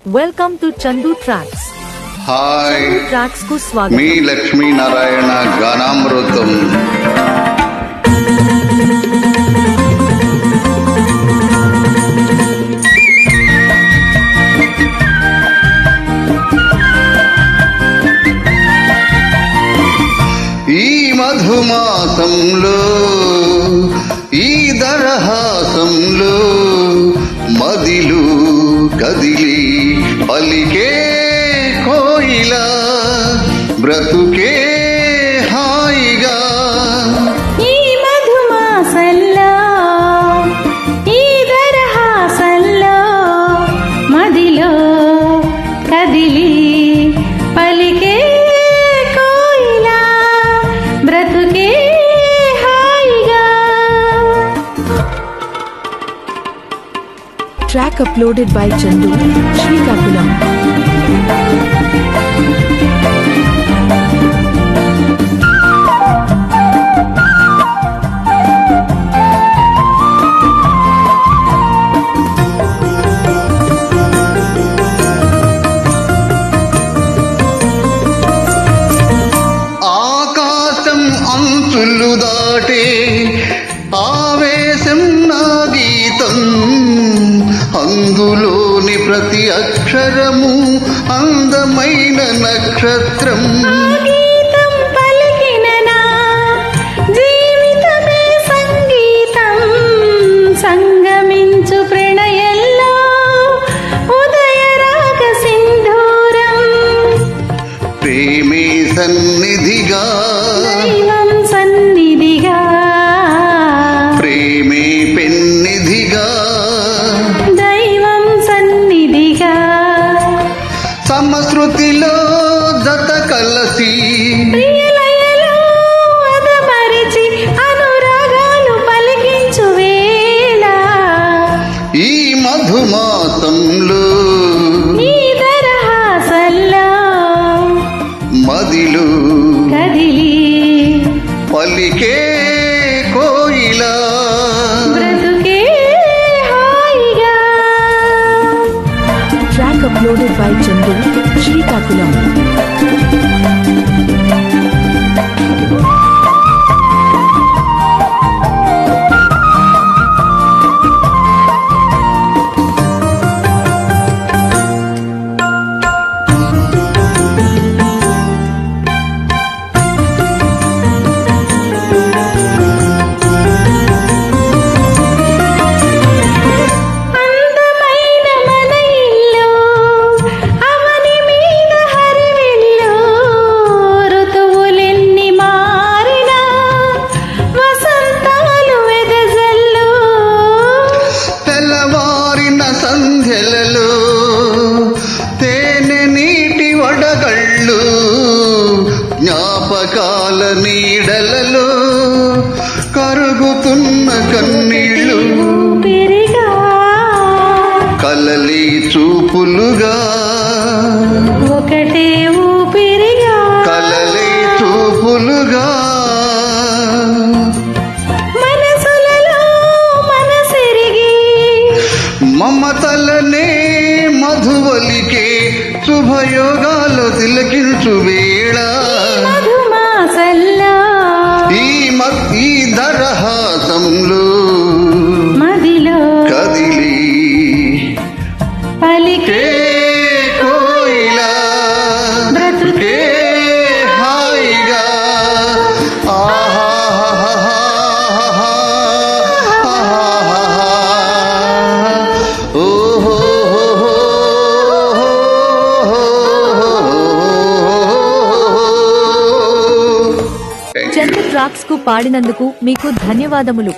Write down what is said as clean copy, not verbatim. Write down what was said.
Welcome to Chandu tracks. Hi, tracks కు స్వాగతం. మీ లక్ష్మీనారాయణ గానామృతం. ఈ మధుమాసంలో ఈ దరహాసంలో మదిలు కదిలి పలికే కోయిలా బ్రతుకే హాయిగా. ఈ మధుమాసంలో ఈ దరహాసంలో మదిలో కదిలి పలికే కోయిలా బ్రతుకే హాయిగా. Track uploaded by Chandu, Srikakulam. ఆకాశం అంచులు దాటే ఆవేశం నా గీతం, అందులోని ప్రతి అక్షరము అందమైన నక్షత్రం. గీతం పలికిన నా జీవితమే సంగీతం, సంగమించు ప్రణయంలో ఉదయ రాగ సింధూరం. ప్రేమే సన్నిధిగా దైవం సన్నిధిగా ప్రేమే పెన్నిధిగా దైవం సన్నిధిగా సమశృతిలో జత కలసి ప్రియలయలో అదమరిచి అనురాగాలు పలికించు వేళ. ఈ మధుమాసంలో ఈ దరహాసంలో మదిలు కదిలి పలికే కోయిలా బ్రతుకే హాయిగా. Track uploaded by Chandu, Srikakulam. అందమైన మన ఇల్లు అవని మీద హరివిల్లు, ఋతువులెన్ని మారినా వసంతాలు వెదజల్లు. తెల్లవారిన సంధ్యలలో తేనె నీటి వడగళ్ళు, జ్ఞాపకాల నీడలలో కరుగుతున్న కన్నీళ్ళు. పెరిగా కలలి చూపులుగా ఒకటే ఊపిరిగా కలలి చూపులుగా మనసులలో మనసెరిగి మమతలనే మధువలికే శుభయోగాలు తిలకించు వేళ. మధుమాసంలో ఈ దరహాసంలో మదిలో కదిలి పలికే కోయిలా బ్రతుకే హాయిగా. చందు ట్రాక్స్ కు పాడినందుకు మీకు ధన్యవాదములు.